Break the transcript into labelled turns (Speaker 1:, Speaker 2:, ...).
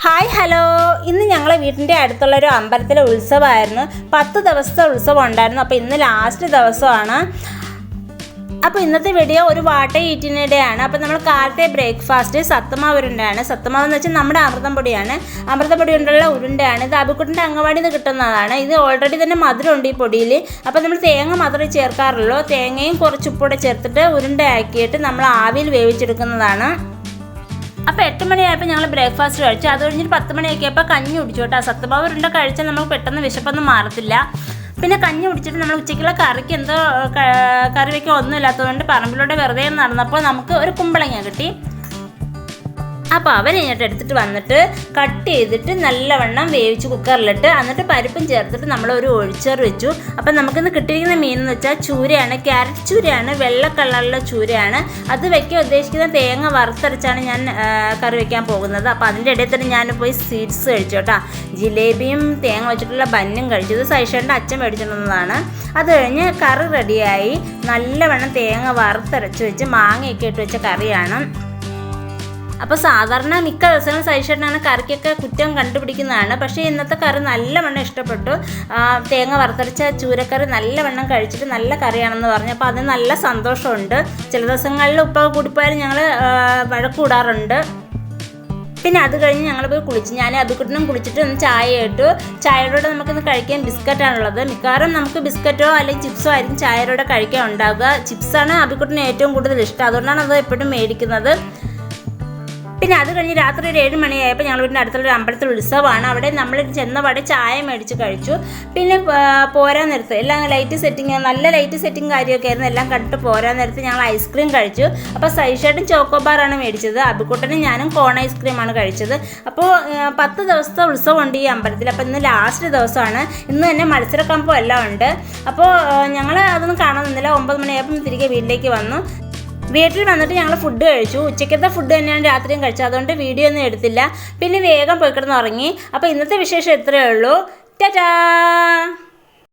Speaker 1: Hi hello, ഇന്ന് ഞങ്ങളെ വീട്ടിൻ്റെ അടുത്തുള്ളൊരു അമ്പലത്തിലെ ഉത്സവമായിരുന്നു. 10 ദിവസത്തെ ഉത്സവം ഉണ്ടായിരുന്നു. അപ്പോൾ ഇന്ന് ലാസ്റ്റ് ദിവസമാണ്. അപ്പോൾ ഇന്നത്തെ വീഡിയോ ഒരു വാട്ട ഈറ്റിനിടെയാണ്. അപ്പോൾ നമ്മൾ കാലത്തെ ബ്രേക്ക്ഫാസ്റ്റ് സത്തമാവ് ഉരുണ്ടയാണ്. സത്തമാവ് എന്ന് വെച്ചാൽ നമ്മുടെ അമൃതം പൊടിയാണ്. അമൃതം പൊടി കൊണ്ടുള്ള ഉരുണ്ടയാണ്. ഇത് അബിക്കുട്ടിൻ്റെ അംഗൻവാടിയിൽ നിന്ന് കിട്ടുന്നതാണ്. ഇത് ഓൾറെഡി തന്നെ മധുരമുണ്ട് ഈ പൊടിയിൽ. അപ്പോൾ നമ്മൾ തേങ്ങ മാത്രമേ ചേർക്കാറുള്ളൂ. തേങ്ങയും കുറച്ച് ഉപ്പൂടെ ചേർത്തിട്ട് ഉരുണ്ടയാക്കിയിട്ട് നമ്മൾ ആവിയിൽ വേവിച്ചെടുക്കുന്നതാണ്. അപ്പോൾ 8 മണിയായപ്പോൾ ഞങ്ങൾ ബ്രേക്ക്ഫാസ്റ്റ് കഴിച്ചു. അത് കഴിഞ്ഞിട്ട് 10 മണിയൊക്കെയപ്പോൾ കഞ്ഞി കുടിച്ചു കേട്ടോ. സത്തമാവ് ഉരുണ്ട കഴിച്ചാൽ നമുക്ക് പെട്ടെന്ന് വിശപ്പൊന്നും മാറത്തില്ല. പിന്നെ കഞ്ഞി കുടിച്ചിട്ട് നമ്മൾ ഉച്ചയ്ക്കുള്ള കറിക്ക് എന്തോ കറി വയ്ക്കാൻ ഒന്നും ഇല്ലാത്തതുകൊണ്ട് പറമ്പിലൂടെ വെറുതെ നടന്നപ്പോൾ നമുക്ക് ഒരു കുമ്പളങ്ങ കിട്ടി. അപ്പോൾ അവൻ ഇങ്ങോട്ട് എടുത്തിട്ട് വന്നിട്ട് കട്ട് ചെയ്തിട്ട് നല്ലവണ്ണം വേവിച്ച് കുക്കറിലിട്ട് എന്നിട്ട് പരിപ്പും ചേർത്തിട്ട് നമ്മളൊരു ഒഴിച്ചേറ് വെച്ചു. അപ്പം നമുക്കിന്ന് കിട്ടിയിരിക്കുന്ന മീൻ എന്ന് വെച്ചാൽ ചൂരയാണ്, ക്യാരറ്റ് ചൂരയാണ്, വെള്ള കളറിലുള്ള ചൂരയാണ്. അത് വയ്ക്കാൻ ഉദ്ദേശിക്കുന്ന തേങ്ങ വറുത്തരച്ചാണ് ഞാൻ കറി വയ്ക്കാൻ പോകുന്നത്. അപ്പോൾ അതിൻ്റെ ഇടയിൽ തന്നെ ഞാൻ പോയി സ്വീറ്റ്സ് കഴിച്ചു കേട്ടോ. ജിലേബിയും തേങ്ങ വെച്ചിട്ടുള്ള ബന്നും കഴിച്ചത് സൈഷേൻ്റെ അച്ഛൻ മേടിച്ചിട്ടുള്ളതാണ്. അത് കഴിഞ്ഞ് കറി റെഡിയായി. നല്ലവണ്ണം തേങ്ങ വറുത്തരച്ച് വെച്ച് മാങ്ങയൊക്കെ ഇട്ട് വെച്ച കറിയാണ്. അപ്പോൾ സാധാരണ മിക്ക ദിവസങ്ങളും സൈഷേട്ടനാണ് കറിക്കൊക്കെ കുറ്റം കണ്ടുപിടിക്കുന്നതാണ്. പക്ഷേ ഇന്നത്തെ കറി നല്ലവണ്ണം ഇഷ്ടപ്പെട്ടു. തേങ്ങ വറുത്തരച്ച ചൂരക്കറി നല്ലവണ്ണം കഴിച്ചിട്ട് നല്ല കറിയാണെന്ന് പറഞ്ഞു. അപ്പോൾ അതിന് നല്ല സന്തോഷമുണ്ട്. ചില ദിവസങ്ങളിൽ ഉപ്പൊക്കെ കൂടിപ്പോയാലും ഞങ്ങൾ വഴക്കൂടാറുണ്ട്. പിന്നെ അത് കഴിഞ്ഞ് ഞങ്ങൾ പോയി കുളിച്ച്. ഞാൻ അബിക്കുട്ടനും കുളിച്ചിട്ട് ഒന്ന് ചായ ഇട്ടു. ചായയോടെ നമുക്കിന്ന് കഴിക്കാൻ ബിസ്ക്കറ്റാണുള്ളത്. മിക്കവാറും നമുക്ക് ബിസ്ക്കറ്റോ അല്ലെങ്കിൽ ചിപ്സോ ആയിരിക്കും ചായയോടെ കഴിക്കാൻ ഉണ്ടാവുക. ചിപ്സാണ് അബിക്കുട്ടന് ഏറ്റവും കൂടുതൽ ഇഷ്ടം. അതുകൊണ്ടാണ് അത് എപ്പോഴും മേടിക്കുന്നത്. പിന്നെ അത് കഴിഞ്ഞ് രാത്രി ഒരു 7 മണിയായപ്പോൾ ഞങ്ങൾ വീടിൻ്റെ അടുത്തുള്ളൊരു അമ്പലത്തിൽ ഉത്സവമാണ്. അവിടെ നമ്മൾ ചെന്നപാടെ ചായ മേടിച്ച് കഴിച്ചു. പിന്നെ പോരാൻ നേരത്ത് എല്ലാം ലൈറ്റ് സെറ്റിങ്, നല്ല ലൈറ്റ് സെറ്റിങ് കാര്യമൊക്കെ ആയിരുന്നു. എല്ലാം കണ്ടിട്ട് പോരാൻ നേരത്ത് ഞങ്ങൾ ഐസ്ക്രീം കഴിച്ചു. അപ്പോൾ സൈഷേട്ടും ചോക്കോബാറാണ് മേടിച്ചത്. അബിക്കുട്ടനും ഞാനും കോൺ ഐസ്ക്രീമാണ് കഴിച്ചത്. അപ്പോൾ 10 ദിവസത്തെ ഉത്സവമുണ്ട് ഈ അമ്പലത്തിൽ. അപ്പോൾ ഇന്ന് ലാസ്റ്റ് ദിവസമാണ്. ഇന്ന് തന്നെ മത്സരക്കമ്പം എല്ലാം ഉണ്ട്. അപ്പോൾ ഞങ്ങൾ അതൊന്നും കാണാൻ നിന്നില്ല. 9 മണിയായപ്പം തിരികെ വീട്ടിലേക്ക് വന്നു. വീട്ടിൽ വന്നിട്ട് ഞങ്ങൾ ഫുഡ് കഴിച്ചു. ഉച്ചയ്ക്കത്തെ ഫുഡ് തന്നെയാണ് രാത്രിയും കഴിച്ചത്. അതുകൊണ്ട് വീഡിയോ ഒന്നും എടുത്തില്ല. പിന്നെ വേഗം പോയി കിടന്ന് ഉറങ്ങി. അപ്പോൾ ഇന്നത്തെ വിശേഷം ഇത്രയേ ഉള്ളൂ. ടാറ്റാ.